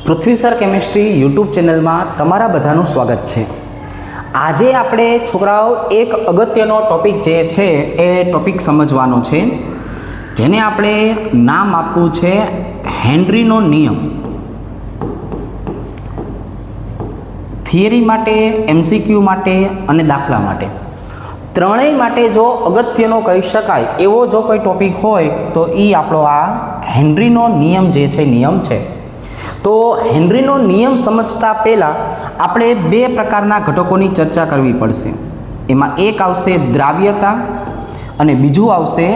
પૃથ્વી sir chemistry YouTube ચેનલમાં તમારા બધાનું સ્વાગત છે। આજે આપણે છોકરાઓ એક અગત્યનો ટોપિક જે છે એ ટોપિક સમજવાનો છે, જેને આપણે નામ આપવું છે હેનરીનો નિયમ। થિયરી માટે, એમસીક્યુ માટે અને દાખલા માટે ત્રણેય માટે જો અગત્યનો કહી શકાય એવો જો કોઈ ટોપિક હોય તો એ આપણો આ હેનરીનો નિયમ જે છે નિયમ છે। તો હેનરીનો નિયમ સમજતા પહેલાં આપણે બે પ્રકારના ઘટકોની ચર્ચા કરવી પડશે। એમાં એક આવશે દ્રાવ્યતા અને બીજું આવશે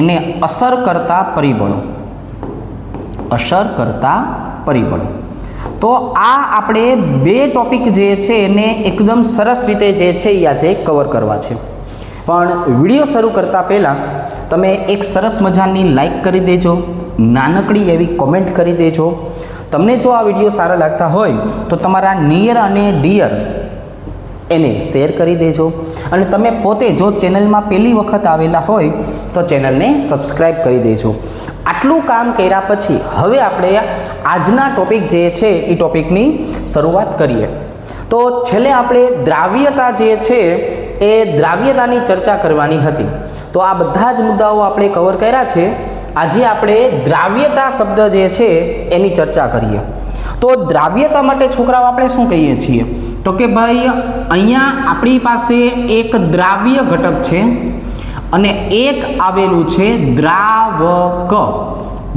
એને અસર કરતા પરિબળો। અસર કરતા પરિબળો। તો આ આપણે બે ટોપિક જે છે એને એકદમ સરસ રીતે જે છે એ આજે કવર કરવા છે। પણ વિડીયો શરૂ કરતાં પહેલાં તમે એક સરસ મજાની લાઈક કરી દેજો, નાનકડી એવી કોમેન્ટ કરી દેજો। તમને જો આ વિડીયો સારા લાગતા હોય તો તમારા નિયર અને ડિયર એને શેર કરી દેજો, અને તમે પોતે જો ચેનલમાં પહેલી વખત આવેલા હોય તો ચેનલને સબસ્ક્રાઈબ કરી દેજો। આટલું કામ કર્યા પછી હવે આપણે આજના ટોપિક જે છે એ ટોપિકની શરૂઆત કરીએ। તો છેલ્લે આપણે દ્રાવ્યતા જે છે એ દ્રાવ્યતાની ચર્ચા કરવાની હતી, તો આ બધા જ મુદ્દાઓ આપણે કવર કર્યા છે। આજે આપણે દ્રાવ્યતા શબ્દ જે છે એની ચર્ચા કરીએ। તો દ્રાવ્યતા માટે છોકરાઓ આપણે શું કહીએ છીએ તો કે ભાઈ અહીંયા આપણી પાસે એક દ્રાવ્ય ઘટક છે અને એક આવેલું છે દ્રાવક।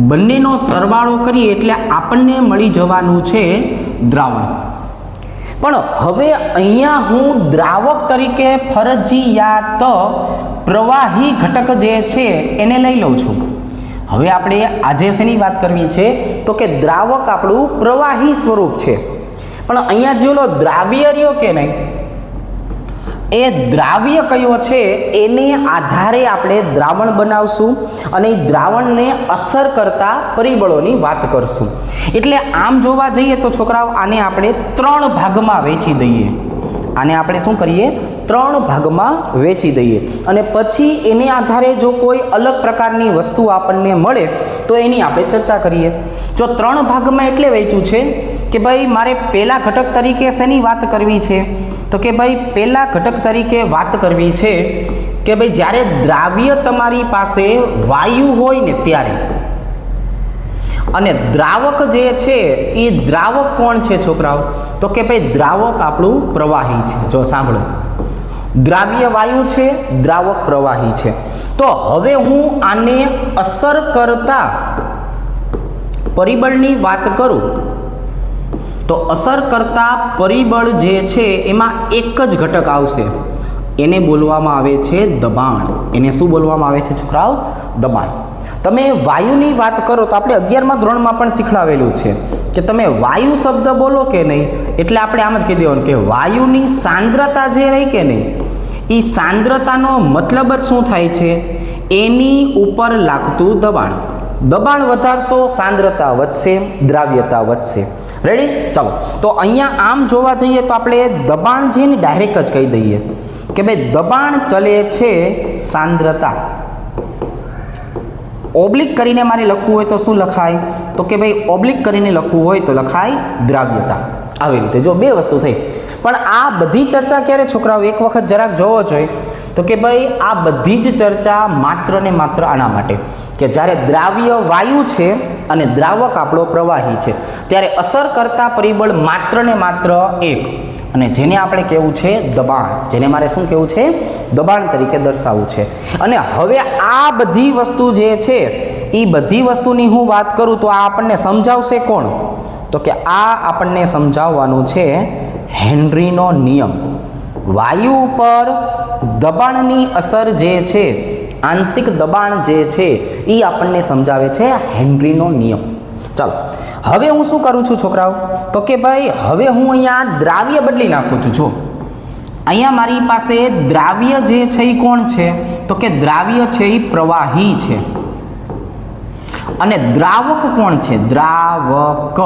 બંનેનો સરવાળો કરીએ એટલે આપણને મળી જવાનું છે દ્રાવણ। પણ હવે અહીંયા હું દ્રાવક તરીકે ફરજિયાત પ્રવાહી ઘટક જે છે એને લઈ લઉં છું। હવે આપણે આજે શેની વાત કરવી છે તો કે દ્રાવક આપણું પ્રવાહી સ્વરૂપ છે, પણ અહીંયા જેલો દ્રાવ્ય રહ્યો કે નહીં, એ દ્રાવ્ય કયો છે એને આધારે આપણે દ્રાવણ બનાવશું અને એ દ્રાવણને અસર કરતા પરિબળોની વાત કરશું। એટલે આમ જોવા જઈએ તો છોકરાઓ આને આપણે ત્રણ ભાગમાં વહેંચી દઈએ। આને આપણે શું કરીએ, ત્રણ ભાગમાં વહેંચી દઈએ, અને પછી એને આધારે જો કોઈ અલગ પ્રકારની વસ્તુ આપણને મળે તો એની આપણે ચર્ચા કરીએ। જો ત્રણ ભાગમાં એટલે વહેંચ્યું છે કે ભાઈ મારે પહેલા ઘટક તરીકે શેની વાત કરવી છે તો કે ભાઈ પહેલા ઘટક તરીકે વાત કરવી છે કે ભાઈ જ્યારે દ્રાવ્ય તમારી પાસે વાયુ હોય ને ત્યારે, અને દ્રાવક જે છે એ દ્રાવક કોણ છે છોકરાઓ તો કે ભાઈ દ્રાવક આપણું પ્રવાહી છે। જો સાંભળો, દ્રાવ્ય વાયુ છે, દ્રાવક પ્રવાહી છે। તો હવે હું આને અસર કરતા પરિબળની વાત કરું તો અસર કરતા પરિબળ જે છે એમાં એક જ ઘટક આવશે, એને બોલવામાં આવે છે દબાણ। એને શું બોલવામાં આવે છે છોકરાઓ? દબાણ। તમે વાયુની વાત કરો તો આપણે 11મા ધોરણમાં પણ શીખવાડેલું છે કે તમે વાયુ શબ્દ બોલો કે નહીં એટલે આપણે આમ જ કહી દેવાનું કે વાયુની સાંદ્રતા જે રહી કે નહીં, એ સાંદ્રતાનો મતલબ જ શું થાય છે, એની ઉપર લાગતું દબાણ। દબાણ વધારશો સાંદ્રતા વધશે, દ્રાવ્યતા વધશે। રેડી? ચાલો, તો અહીંયા આમ જોવા જઈએ તો આપણે દબાણ છે ને ડાયરેક્ટ જ કહી દઈએ કે ભાઈ દબાણ ચલે છે સાંદ્રતા। ઓબ્લિક કરીને મારે લખવું હોય તો શું લખાય તો કે ભાઈ ઓબ્લિક કરીને લખવું હોય તો લખાય દ્રાવ્યતા। આવી રીતે જો બે વસ્તુ થઈ। પણ આ બધી ચર્ચા ક્યારે છોકરાઓ એક વખત જરાક જોવો જોઈએ તો કે ભાઈ આ બધી જ ચર્ચા માત્ર ને માત્ર આના માટે કે જ્યારે દ્રાવ્ય વાયુ છે અને દ્રાવક આપણો પ્રવાહી છે ત્યારે અસર કરતા પરિબળ માત્ર ને માત્ર એક, અને જેને આપણે કહેવું છે દબાણ, જેને મારે શું કહેવું છે, દબાણ તરીકે દર્શાવવું છે। અને હવે આ બધી વસ્તુ જે છે એ બધી વસ્તુની હું વાત કરું તો આ આપણને સમજાવશે કોણ તો કે આ આપણને સમજાવવાનું છે હેનરીનો નિયમ। વાયુ ઉપર દબાણની અસર જે છે, આંશિક દબાણ જે છે એ આપણને સમજાવે છે હેનરીનો નિયમ। ચાલો, હવે હું શું કરું છું છોકરાઓ તો કે ભાઈ હવે હું અહીંયા દ્રાવ્ય બદલી નાખું છું। જો અહીંયા મારી પાસે દ્રાવ્ય જે છે એ કોણ છે તો કે દ્રાવ્ય છે એ પ્રવાહી છે, અને દ્રાવક કોણ છે, દ્રાવક।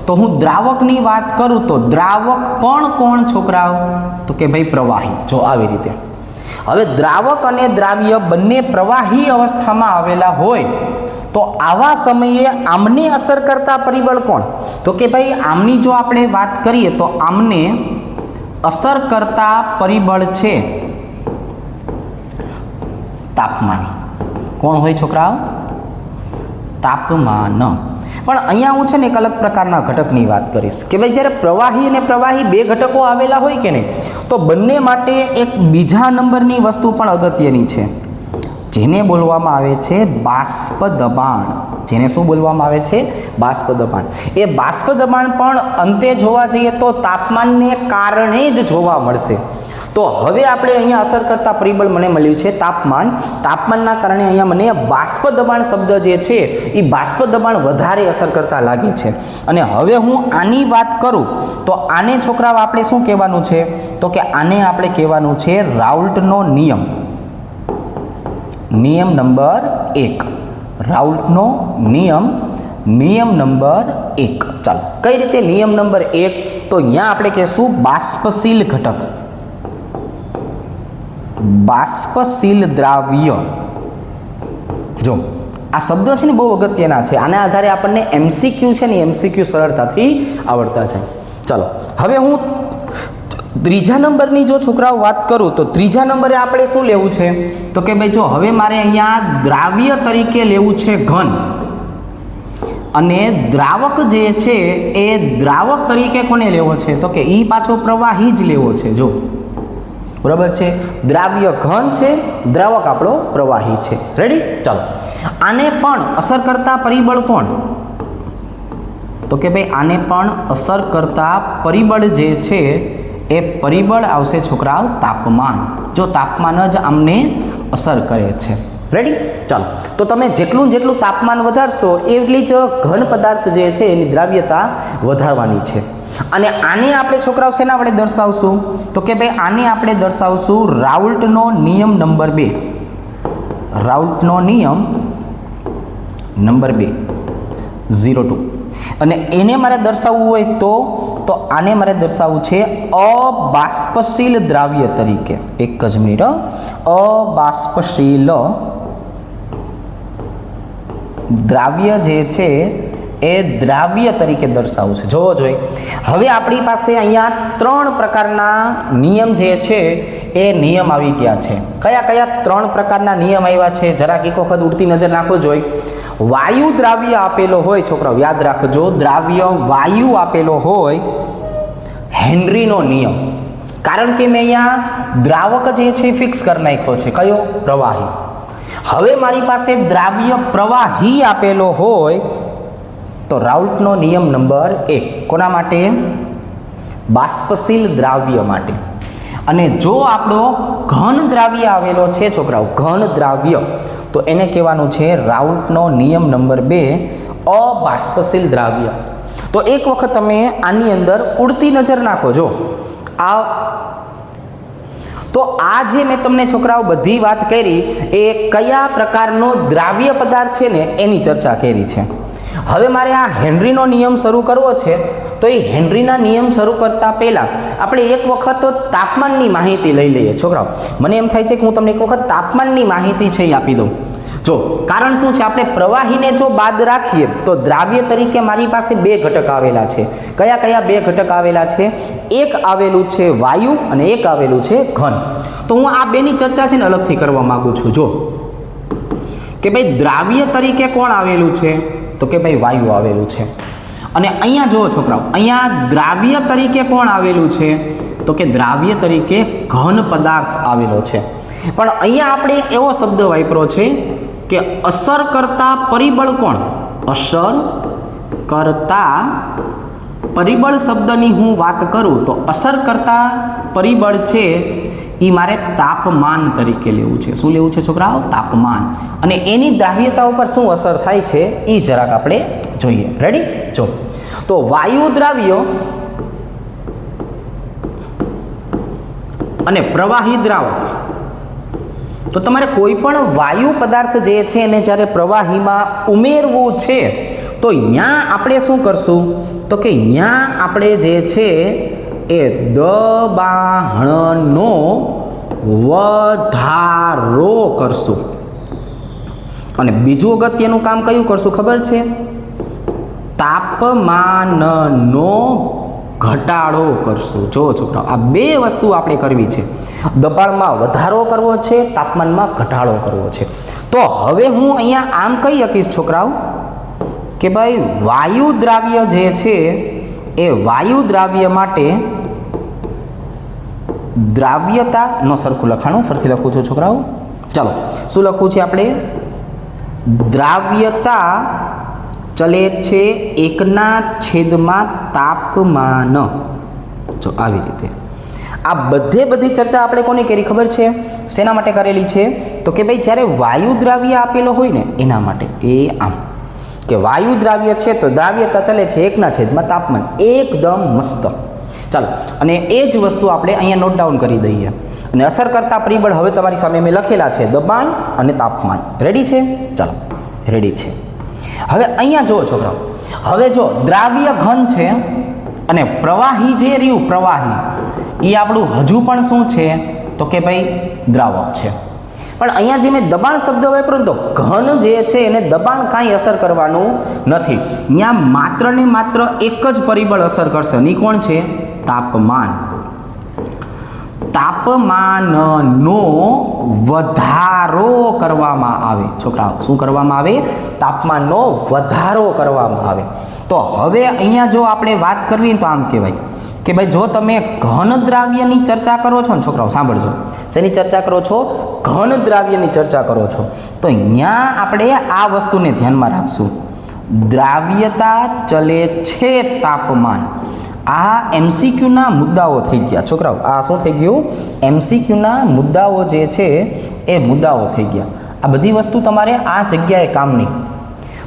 તો હું દ્રાવકની વાત કરું તો દ્રાવક પણ કોણ છોકરાઓ તો કે ભાઈ પ્રવાહી। જો આવી રીતે હવે દ્રાવક અને દ્રાવ્ય બંને પ્રવાહી અવસ્થામાં આવેલા હોય તો આવા સમયે આમને અસર કરતા પરિબળ કોણ? તો કે ભાઈ આમની જો આપણે વાત કરીએ તો આમને અસર કરતા પરિબળ છે તાપમાન. કોણ હોય છોકરાઓ? તાપમાન. પણ અહીંયા હું છે ને એક અલગ પ્રકારના ઘટકની વાત કરીશ કે ભાઈ જ્યારે પ્રવાહી અને પ્રવાહી બે ઘટકો આવેલા હોય કે નહીં, તો બંને માટે એક બીજા નંબરની વસ્તુ પણ અગત્યની છે, જેને બોલવામાં આવે છે બાષ્પ દબાણ. જેને શું બોલવામાં આવે છે? બાષ્પ દબાણ. એ બાષ્પ દબાણ પણ અંતે જોવા જઈએ તો તાપમાનને કારણે જ જોવા મળશે. તો હવે આપણે અહીંયા અસર કરતા પરિબળ મને મળ્યું છે તાપમાન. તાપમાનના કારણે અહીંયા મને બાષ્પ દબાણ શબ્દ જે છે એ બાષ્પ દબાણ વધારે અસર કરતા લાગે છે. અને હવે હું આની વાત કરું તો આને છોકરાઓ આપણે શું કહેવાનું છે? તો કે આને આપણે કહેવાનું છે રાઉલ્ટનો નિયમ. નિયમ નંબર 1. રાઉલ્ટનો નિયમ, નિયમ નંબર 1. ચાલો, કઈ રીતે નિયમ નંબર 1? તો અહીંયા આપણે કહેશું બાષ્પશીલ ઘટક, બાષ્પશીલ દ્રાવ્ય. જો આ શબ્દો છે ને બહુ અગત્યના છે, આના આધારે આપણને એમસીક્યુ છે ને એમસીક્યુ સરળતાથી આવડતા છે. ચાલો, હવે હું ત્રીજા નંબરની જો છોકરાઓ વાત કરું તો ત્રીજા નંબરે આપણે શું લેવું છે? તો કે ભાઈ જો હવે મારે અહીંયા દ્રાવ્ય તરીકે લેવું છે ઘન, અને દ્રાવક જે છે એ દ્રાવક તરીકે કોને લેવો છે? તો કે એ પાછો પ્રવાહી જ લેવો છે. જો બરાબર છે, દ્રાવ્ય ઘન છે, દ્રાવક આપણો પ્રવાહી છે. રેડી? ચાલો, આને પણ અસર કરતા પરિબળ કોણ? તો કે ભાઈ આને પણ અસર કરતા પરિબળ જે છે એ પરિબળ આવશે છોકરાઓ તાપમાન. જો તાપમાન જ આમને અસર કરે છે. રેડી? ચાલો, તો તમે જેટલું તાપમાન વધારશો એટલી જ ઘન પદાર્થ જે છે એની દ્રાવ્યતા વધારવાની છે. અને આને આપણે છોકરાઓ શેના વડે દર્શાવશું? તો કે ભાઈ આને આપણે દર્શાવશું રાઉલ્ટનો નિયમ નંબર 2. રાઉલ્ટનો નિયમ નંબર 2 02. અને એને મારે દર્શાવવું હોય તો આને મારે દર્શાવવું છે અબાષ્પશીલ દ્રાવ્ય તરીકે. એક જ મિનિટ. અબાષ્પશીલ દ્રાવ્ય જે છે એ દ્રાવ્ય તરીકે દર્શાવવું છે. જોવો જોઈએ, હવે આપણી પાસે અહીંયા 3 પ્રકારના નિયમ જે છે એ નિયમ આવી ગયા છે. કયા કયા 3 પ્રકારના નિયમ આવ્યા છે? જરાક એક વખત ઉડતી નજર નાખો જોઈએ. વાયુ દ્રાવ્ય આપેલો હોય છોકરાઓ, યાદ રાખજો, દ્રાવ્ય વાયુ આપેલો હોય, હેનરીનો નિયમ. કારણ કે મેં અહીંયા દ્રાવક જે છે ફિક્સ કરી નાખ્યો છે. કયો? પ્રવાહી. હવે મારી પાસે દ્રાવ્ય પ્રવાહી આપેલો હોય તો રાઉલ્ટનો નિયમ નંબર 1. કોના માટે? બાષ્પશીલ દ્રાવ્ય માટે. અને જો આપણો ઘન દ્રાવ્ય આવેલો છે છોકરાઓ, ઘન દ્રાવ્ય, તો એને કહેવાનું છે રાઉલ્ટનો નિયમ નંબર 2, અબાષ્પશીલ દ્રાવ્ય. તો એક વખત તમે આની અંદર ઉડતી નજર નાખો. જો તો આ જે મેં તમને છોકરાઓ બધી વાત કરી એ કયા પ્રકારનો દ્રાવ્ય પદાર્થ છે ને એની ચર્ચા કરી છે. હવે મારે આ હેનરીનો નિયમ શરૂ કરવો છે, તો એ હેનરીના નિયમ શરૂ કરતા પહેલાં આપણે એક વખત તાપમાનની માહિતી લઈ લઈએ. છોકરાઓ, મને એમ થાય છે કે હું તમને એક વખત તાપમાનની માહિતી છે એ આપી દઉં. જો કારણ શું છે, આપણે પ્રવાહીને જો બાદ રાખીએ તો દ્રાવ્ય તરીકે મારી પાસે 2 ઘટક આવેલા છે. કયા કયા 2 ઘટક આવેલા છે? એક આવેલું છે વાયુ અને એક આવેલું છે ઘન. તો હું આ બેની ચર્ચા છે ને અલગથી કરવા માંગુ છું. જો કે ભાઈ દ્રાવ્ય તરીકે કોણ આવેલું છે? તો કે ભાઈ વાયુ આવેલું છે. અને અહીંયા જુઓ છોકરાઓ, અહીંયા દ્રાવ્ય તરીકે કોણ આવેલું છે? તો કે દ્રાવ્ય તરીકે ઘન પદાર્થ આવેલો છે. પણ અહીંયા આપણે એવો શબ્દ વાપર્યો છે કે અસર કરતા પરિબળ કોણ? અસર કરતા પરિબળ શબ્દની હું વાત કરું તો અસર કરતા પરિબળ છે એ મારે તાપમાન તરીકે લેવું છે. શું લેવું છે છોકરાઓ? તાપમાન. અને એની દ્રાવ્યતા ઉપર શું અસર થાય છે એ જરાક આપણે જોઈએ. રેડી? જો તો વાયુ દ્રાવ્ય અને પ્રવાહી દ્રાવક. તો તમારે કોઈ પણ વાયુ પદાર્થ જે છે એને જ્યારે પ્રવાહીમાં ઉમેરવું છે તો અહીંયા આપણે શું કરશું? તો કે અહીંયા આપણે જે છે એ દબાણનો વધારો કરશું. અને બીજું અગત્યનું કામ કયું કરશું ખબર છે? તાપમાનનો ઘટાડો કરશું. જો છોકરાઓ, આ બે વસ્તુ આપણે કરવી છે. દબાણમાં વધારો કરવો છે, તાપમાનમાં ઘટાડો કરવો છે. તો હવે હું અહીંયા આમ કહી શકીશ છોકરાઓ કે ભાઈ વાયુ દ્રાવ્ય જે છે એ વાયુ દ્રાવ્ય માટે દ્રાવ્યતા નો સરખું લખાણું ફરીથી લખું છું છોકરાઓ. ચાલો, શું લખવું છે આપણે? દ્રાવ્યતા ચલે છે 1/, તાપમાન. જો આવી રીતે આ બધી ચર્ચા આપણે કોની કરી ખબર છે? શેના માટે કરેલી છે? તો કે ભાઈ જ્યારે વાયુ દ્રાવ્ય આપેલો હોય ને એના માટે. એ આમ કે વાયુ દ્રાવ્ય છે તો દ્રાવ્યતા ચલે છે 1/, તાપમાન. એકદમ મસ્ત. ચાલો, અને એ જ વસ્તુ આપણે અહીંયા નોટ ડાઉન કરી દઈએ. અને અસર કરતા પરિબળ હવે તમારી સામે મેં લખેલા છે, દબાણ અને તાપમાન. રેડી છે? ચાલો, રેડી છે. હવે અહીંયા જુઓ છોકરાઓ, હવે જો દ્રાવ્ય ઘન છે અને પ્રવાહી જે રહ્યું પ્રવાહી એ આપણું હજુ પણ શું છે? તો કે ભાઈ દ્રાવક છે. પણ અહીંયા જે મેં દબાણ શબ્દ વાપર્યો તો ઘન જે છે એને દબાણ કાંઈ અસર કરવાનું નથી. ત્યાં માત્ર ને માત્ર એક જ પરિબળ અસર કરશે. ની કોણ છે? તાપમાન. તાપમાનનો વધારો કરવામાં આવે. છોકરાઓ, શું કરવામાં આવે? તાપમાનનો વધારો કરવામાં આવે. તો હવે અહીંયા જો આપણે વાત કરવી તો આમ કહેવાય કે ભાઈ જો તમે ઘન દ્રાવ્યની ચર્ચા કરો છો ને છોકરાઓ, સાંભળજો. શેની ચર્ચા કરો છો? ઘન દ્રાવ્યની ચર્ચા કરો છો. તો અહીંયા આપણે આ વસ્તુને ધ્યાનમાં રાખશું. દ્રાવ્યતા ચલે છે તાપમાન. આ એમસીક્યુના મુદ્દાઓ થઈ ગયા છોકરાઓ. આ શું થઈ ગયું? એમસીક્યુના મુદ્દાઓ જે છે એ મુદ્દાઓ થઈ ગયા. આ બધી વસ્તુ તમારે આ જગ્યાએ કામની.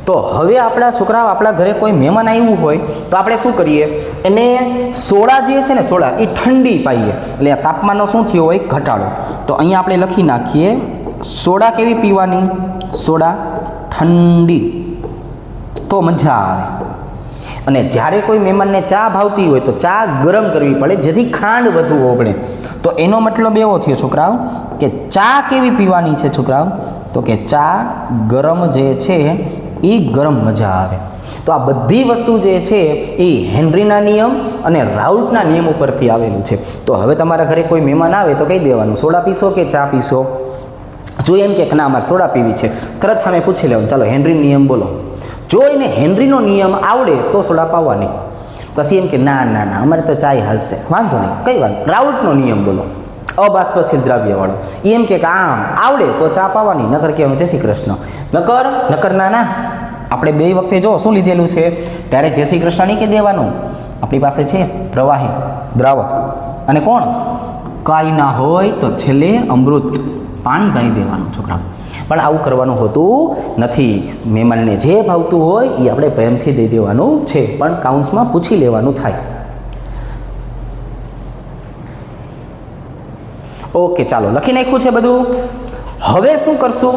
તો હવે આપણા છોકરાઓ, આપણા ઘરે કોઈ મહેમાન આવ્યું હોય તો આપણે શું કરીએ? એને સોડા જે છે ને, સોડા એ ઠંડી પાઈએ એટલે આ તાપમાનનો શું થયો હોય? ઘટાડો. તો અહીંયા આપણે લખી નાખીએ સોડા કેવી પીવાની? સોડા ઠંડી. તો મજા આવે. અને જ્યારે કોઈ મહેમાનને ચા ભાવતી હોય તો ચા ગરમ કરવી પડે જેથી ખાંડ વધુ ઓગળે. તો એનો મતલબ એવો થયો છોકરાઓ કે ચા કેવી પીવાની છે છોકરાઓ? તો કે ચા ગરમ જે છે એ ગરમ મજા આવે. તો આ બધી વસ્તુ જે છે એ હેનરીના નિયમ અને રાઉલ્ટના નિયમ ઉપરથી આવેલું છે. તો હવે તમારા ઘરે કોઈ મહેમાન આવે તો કહી દેવાનું સોડા પીશો કે ચા પીશો? જો એમ કે ના અમારે સોડા પીવી છે, તરત સામે પૂછી લેવાનું ચાલો હેનરી નિયમ બોલો. જો એને હેનરીનો નિયમ આવડે તો સોડા પાવાની. પછી એમ કે ના ના ના અમારે તો ચાય હાલશે. વાંધો નહીં, કઈ વાત? રાઉલ્ટનો નિયમ બોલો, અબાષ્પશીલ દ્રાવ્યવાળો. એમ કે આમ આવડે તો ચા પાવાની, નકર કહેવાનું જય શ્રી કૃષ્ણ. નકર ના ના. આપણે બે વખતે જો શું લીધેલું છે? ડાયરેક્ટ જય શ્રી કૃષ્ણ નહીં કે દેવાનું. આપણી પાસે છે પ્રવાહી, દ્રાવક અને કોણ? કાંઈ ના હોય તો છેલ્લે અમૃત પાણી પાઈ દેવાનું છોકરા. પણ આવું કરવાનું હોતું નથી. મહેમાનને જે ભાવતું હોય એ આપણે પ્રેમથી દઈ દેવાનું છે, પણ કાઉન્સમાં પૂછી લેવાનું થાય. ઓકે, ચાલો લખી નાખ્યું છે બધું. હવે શું કરશું?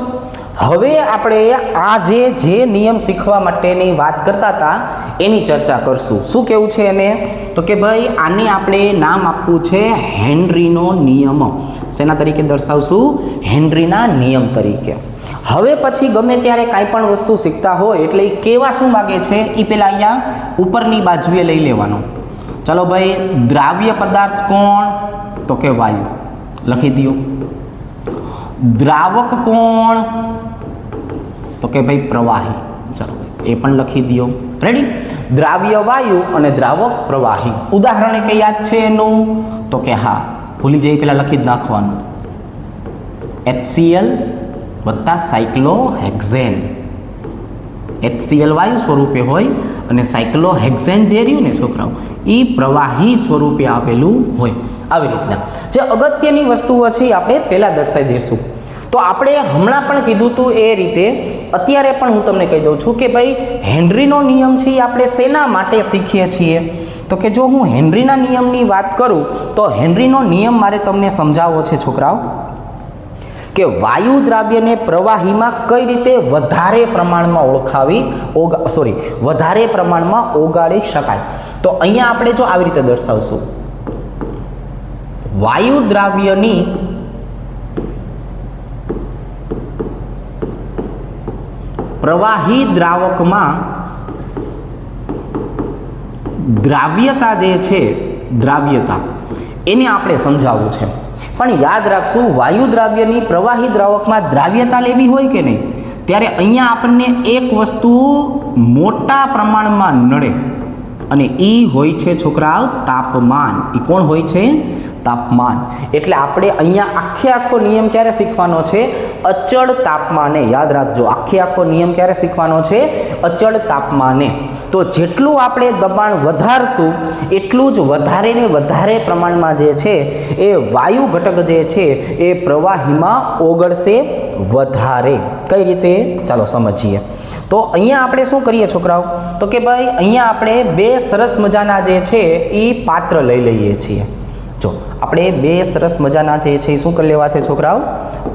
હવે આપણે આ જે નિયમ શીખવા માટેની વાત કરતા હતા એની ચર્ચા કરશું. શું કેવું છે એને? તો કે ભાઈ આને આપણે નામ આપવું છે હેનરીનો નિયમ. શેના તરીકે દર્શાવશું? હેનરીના નિયમ તરીકે. હવે પછી ગમે ત્યારે કાંઈ પણ વસ્તુ શીખતા હોય એટલે એ કેવા શું માગે છે એ પહેલાં અહીંયા ઉપરની બાજુએ લઈ લેવાનું. ચાલો ભાઈ, દ્રાવ્ય પદાર્થ કોણ? તો કે વાયુ. લખી દો. દ્રાવક કોણ? તો કે ભાઈ પ્રવાહી. ચાલો એ પણ લખી દો. રેડી? દ્રાવ્ય વાયુ અને દ્રાવક પ્રવાહી. ઉદાહરણ કંઈ યાદ છે એનું? તો કે હા, ભૂલી જઈ પહેલાં લખી જ નાખવાનું. HCl વત્તા સાયક્લોહેક્ઝેન. HCl વાયુ સ્વરૂપે હોય અને સાયક્લોહેક્ઝેન જે રહ્યું ને છોકરાઓ એ પ્રવાહી સ્વરૂપે આવેલું હોય. આવી રીતના જે અગત્યની વસ્તુઓ છે એ આપણે પહેલાં દર્શાવી દઈશું. તો આપણે હમણાં પણ કીધું હતું એ રીતે અત્યારે પણ હું તમને કહી દઉં છું કે ભાઈ હેનરીનો નિયમ છે એ આપણે શેના માટે શીખીએ છીએ? તો કે જો હું હેનરીના નિયમની વાત કરું તો હેનરીનો નિયમ મારે તમને સમજાવવો છે છોકરાઓ કે વાયુ દ્રાવ્યને પ્રવાહીમાં કઈ રીતે વધારે પ્રમાણમાં વધારે પ્રમાણમાં ઓગાળી શકાય. તો અહીંયા આપણે જો આવી રીતે દર્શાવશું, વાયુ દ્રાવ્યની પ્રવાહી દ્રાવકમાં દ્રાવ્યતા જે છે, દ્રાવ્યતા એને આપણે સમજાવવું છે. પણ યાદ રાખશું, વાયુ દ્રાવ્યની પ્રવાહી દ્રાવકમાં દ્રાવ્યતા લેવી હોય કે નહીં, ત્યારે અહીંયા આપણને એક વસ્તુ મોટા પ્રમાણમાં નડે અને એ હોય છે છોકરાઓ તાપમાન. એ કોણ હોય છે? તાપમાન. એટલે આપણે અહીંયા આખો નિયમ ક્યારે શીખવાનો છે? અચળ તાપમાને. યાદ રાખજો, આખો નિયમ ક્યારે શીખવાનો છે? અચળ તાપમાને. તો જેટલું આપણે દબાણ વધારશું એટલું જ વધારે ને વધારે પ્રમાણમાં જે છે એ વાયુ ઘટક જે છે એ પ્રવાહીમાં ઓગળશે વધારે. કઈ રીતે? ચાલો સમજીએ. તો અહીંયા આપણે શું કરીએ છોકરાઓ? તો કે ભાઈ અહીંયા આપણે બે સરસ મજાના જે છે એ પાત્ર લઈ લઈએ છીએ. જો આપણે બે સરસ મજાના જે છે એ શું કરી લેવા છે છોકરાઓ?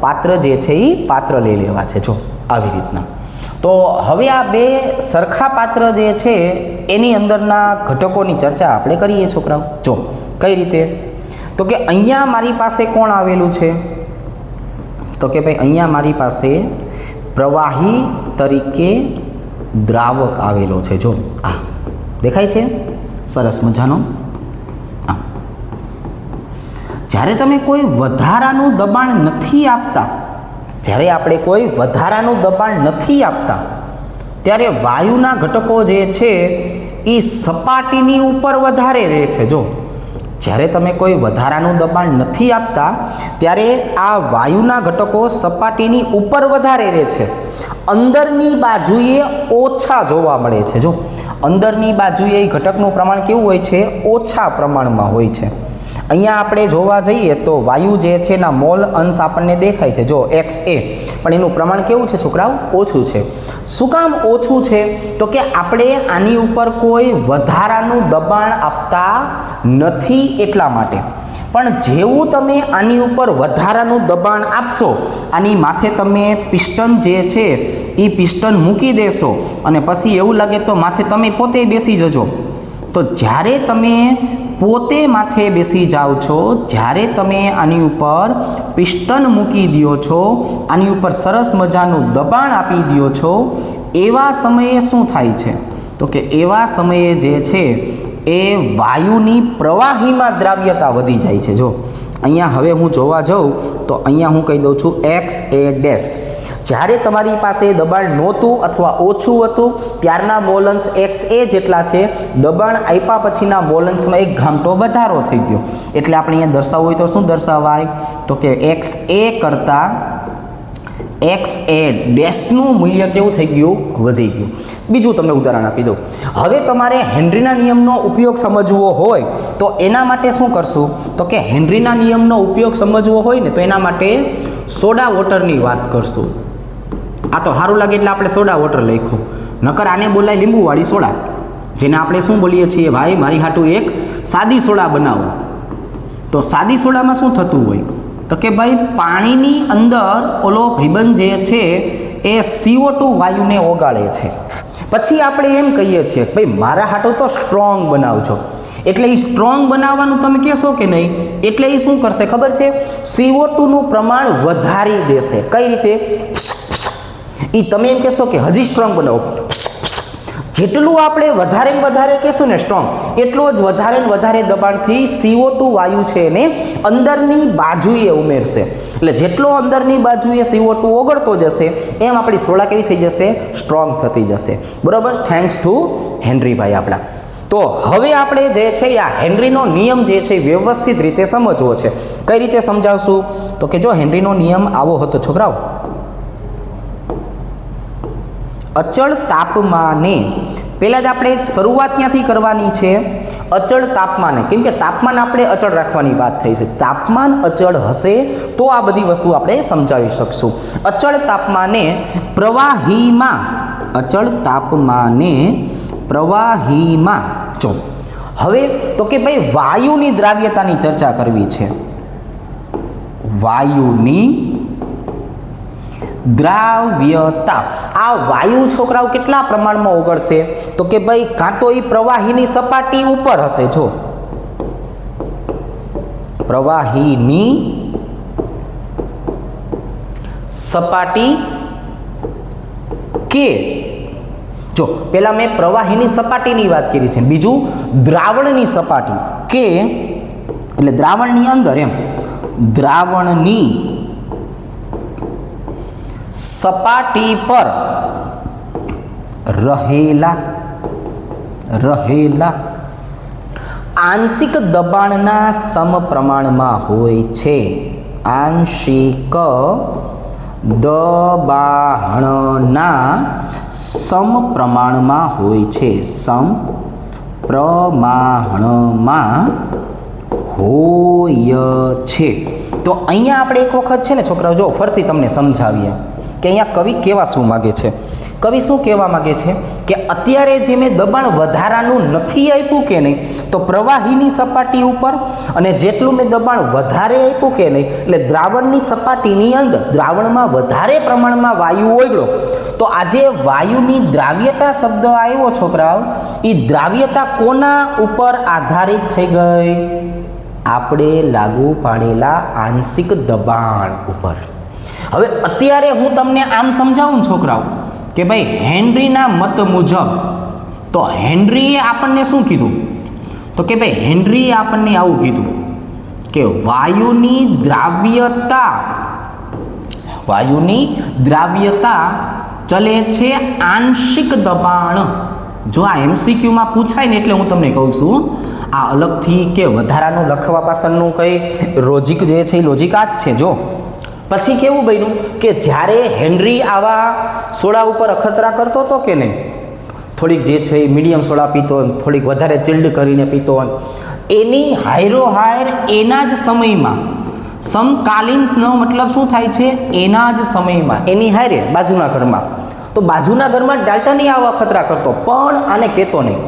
પાત્ર જે છે એ પાત્ર લઈ લેવા છે. જો આવી રીતના. તો હવે આ બે સરખા પાત્ર જે છે એની અંદરના ઘટકોની ચર્ચા આપણે કરીએ છોકરાઓ. જો કઈ રીતે? તો કે અહીંયા મારી પાસે કોણ આવેલું છે? તો કે ભાઈ અહીંયા મારી પાસે પ્રવાહી તરીકે દ્રાવક આવેલો છે. જો આ દેખાય છે સરસ મજાનો. જ્યારે તમે કોઈ વધારાનું દબાણ નથી આપતા, જ્યારે આપણે કોઈ વધારાનું દબાણ નથી આપતા, ત્યારે વાયુના ઘટકો જે છે એ સપાટીની ઉપર વધારે રહે છે. જો જ્યારે તમે કોઈ વધારાનું દબાણ નથી આપતા ત્યારે આ વાયુના ઘટકો સપાટીની ઉપર વધારે રહે છે, અંદરની બાજુએ ઓછા જોવા મળે છે. જો અંદરની બાજુએ એ ઘટકનું પ્રમાણ કેવું હોય છે? ઓછા પ્રમાણમાં હોય છે. અહીંયા આપણે જોવા જઈએ તો વાયુ જે છે એના મોલ અંશ આપણને દેખાય છે. જો XA, પણ એનું પ્રમાણ કેવું છે છોકરાઓ? ઓછું છે. શું કામ ઓછું છે? તો કે આપણે આની ઉપર કોઈ વધારાનું દબાણ આપતા નથી એટલા માટે. પણ જેવું તમે આની ઉપર વધારાનું દબાણ આપશો, આની માથે તમે પિસ્ટન જે છે એ પિસ્ટન મૂકી દેશો અને પછી એવું લાગે તો માથે તમે પોતે બેસી જજો. તો જ્યારે તમે પોતે માથે બેસી જાઓ છો, જ્યારે તમે આની ઉપર પિસ્ટન મૂકી દો છો, આની ઉપર સરસ મજાનું દબાણ આપી દો છો, એવા સમયે શું થાય છે? તો કે એવા સમયે જે છે એ વાયુની પ્રવાહીમાં દ્રાવ્યતા વધી જાય છે. જો અહીંયા હવે હું જોવા જાઉં તો અહીંયા હું કહી દઉં છું XA'. જ્યારે તમારી પાસે દબાણ નહોતું અથવા ઓછું હતું ત્યારના મોલન્સ XA જેટલા છે, દબાણ આપ્યા પછીના મોલન્સમાં એક ઘામટો વધારો થઈ ગયો. એટલે આપણે અહીંયા દર્શાવવું હોય તો શું દર્શાવાય? તો કે XA કરતાં XA' નું મૂલ્ય કેવું થઈ ગયું? વધી ગયું. બીજું તમને ઉદાહરણ આપી દઉં. હવે તમારે હેનરીના નિયમનો ઉપયોગ સમજવો હોય તો એના માટે શું કરશું? તો કે હેનરીના નિયમનો ઉપયોગ સમજવો હોય ને તો એના માટે સોડા વોટરની વાત કરશું. આ તો સારું લાગે એટલે આપણે સોડા વોટર લખ્યું, નકર આને બોલાય લીંબુવાળી સોડા, જેને આપણે શું બોલીએ છીએ? ભાઈ મારી હાટું એક સાદી સોડા બનાવો. તો સાદી સોડામાં શું થતું હોય? તો કે ભાઈ પાણીની અંદર ઓલો ભાઈબંધ જે છે એ CO2 વાયુને ઓગાળે છે. પછી આપણે એમ કહીએ છીએ ભાઈ મારા હાટું તો સ્ટ્રોંગ બનાવજો. એટલે એ સ્ટ્રોંગ બનાવવાનું તમે કહેશો કે નહીં, એટલે એ શું કરશે ખબર છે? CO2 નું પ્રમાણ વધારી દેશે. કઈ રીતે? એ તમે એમ કહેશો કે હજી સ્ટ્રોંગ બનાવો. જેટલું આપણે વધારે ને વધારે કહેશું ને સ્ટ્રોંગ, એટલો જ વધારે ને વધારે દબાણથી CO2 વાયુ છે એને અંદરની બાજુએ ઉમેરશે. એટલે જેટલો અંદરની બાજુએ CO2 ઓગળતો જશે એમ આપણી સોડા કેવી થઈ જશે? સ્ટ્રોંગ થતી જશે. બરાબર? થેન્ક્સ ટુ હેનરીભાઈ આપણા. તો હવે આપણે જે છે આ હેનરીનો નિયમ જે છે વ્યવસ્થિત રીતે સમજવો છે. કઈ રીતે સમજાવશું? તો કે જો હેનરીનો નિયમ આવો હતો છોકરાઓ, અચળ તાપમાને, પહેલાં જ આપણે શરૂઆત ક્યાંથી કરવાની છે? અચળ તાપમાને. કેમ કે તાપમાન આપણે અચળ રાખવાની વાત થઈ છે. તાપમાન અચળ હશે તો આ બધી વસ્તુ આપણે સમજાવી શકશું. અચળ તાપમાને પ્રવાહીમાં, અચળ તાપમાને પ્રવાહીમાં. જો હવે તો કે ભાઈ વાયુની દ્રાવ્યતાની ચર્ચા કરવી છે. વાયુની દ્રાવ્યતા. આ વાયુ છોકરાઓ કેટલા પ્રમાણમાં ઓગળશે? તો કે ભાઈ કાં તો એ પ્રવાહીની સપાટી ઉપર હશે. જો પ્રવાહીની સપાટી કે જો પહેલા મેં પ્રવાહીની સપાટીની વાત કરી છે, બીજું દ્રાવણની સપાટી કે એટલે દ્રાવણની અંદર એમ દ્રાવણની સપાટી પર રહેલા આંશિક દબાણના સમપ્રમાણમાં હોય છે. આંશિક દબાણના સમપ્રમાણમાં હોય છે. સમપ્રમાણમાં હોય છે. તો અહીંયા આપણે એક વખત છે ને છોકરાઓ જો ફરતી તમને સમજાવીએ કે અહીંયા કવિ કેવા શું માગે છે. કવિ શું કહેવા માગે છે કે અત્યારે જે મેં દબાણ વધારાનું નથી આપ્યું કે નહીં, તો પ્રવાહીની સપાટી ઉપર અને જેટલું મેં દબાણ વધારે આપ્યું કે નહીં, એટલે દ્રાવણની સપાટીની અંદર દ્રાવણમાં વધારે પ્રમાણમાં વાયુ ઓગળ્યો, તો આજે વાયુની દ્રાવ્યતા શબ્દ આવ્યો છોકરાઓ, એ દ્રાવ્યતા કોના ઉપર આધારિત થઈ ગઈ? આપણે લાગુ પાડેલા આંશિક દબાણ ઉપર. હવે અત્યારે હું તમને આમ સમજાવું છોકરાઓ કે ભાઈ હેનરીના મત મુજબ, તો હેનરીએ આપણને શું કીધું? તો કે ભાઈ હેનરીએ આપણને આવું કીધું કે વાયુની દ્રાવ્યતા ચલે છે આંશિક દબાણ. જો આ એમસીક્યુમાં પૂછાય ને એટલે હું તમને કહું છું, આ અલગથી કે વધારાનું લખવા પાછળનું કંઈ લોજિક જે છે એ લોજિક આ જ છે. જો પછી કેવું બન્યું કે જ્યારે હેનરી આવા સોડા ઉપર અખતરા કરતો હતો કે નહીં, થોડીક જે છે એ મીડિયમ સોડા પીતો, થોડીક વધારે ચિલ્ડ કરીને પીતો, એની હાયરોહાયર એના જ સમયમાં સમકાલીનનો મતલબ શું થાય છે? એના જ સમયમાં એની હાયરે બાજુના ઘરમાં, તો બાજુના ઘરમાં ડાલ્ટની આવા અખતરા કરતો પણ આને કહેતો નહીં.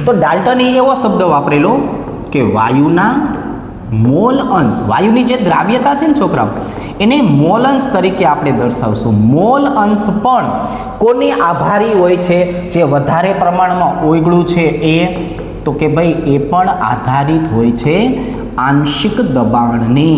તો ડાલ્ટને એવો શબ્દ વાપરેલો કે વાયુના મોલ અંશ, વાયુની જે દ્રાવ્યતા છે ને છોકરાઓ, એને મોલ અંશ તરીકે આપણે દર્શાવશું. મોલ અંશ પણ કોને આભારી હોય છે? જે વધારે પ્રમાણમાં ઓગળું છે એ, તો કે ભાઈ એ પણ આધારિત હોય છે આંશિક દબાણને.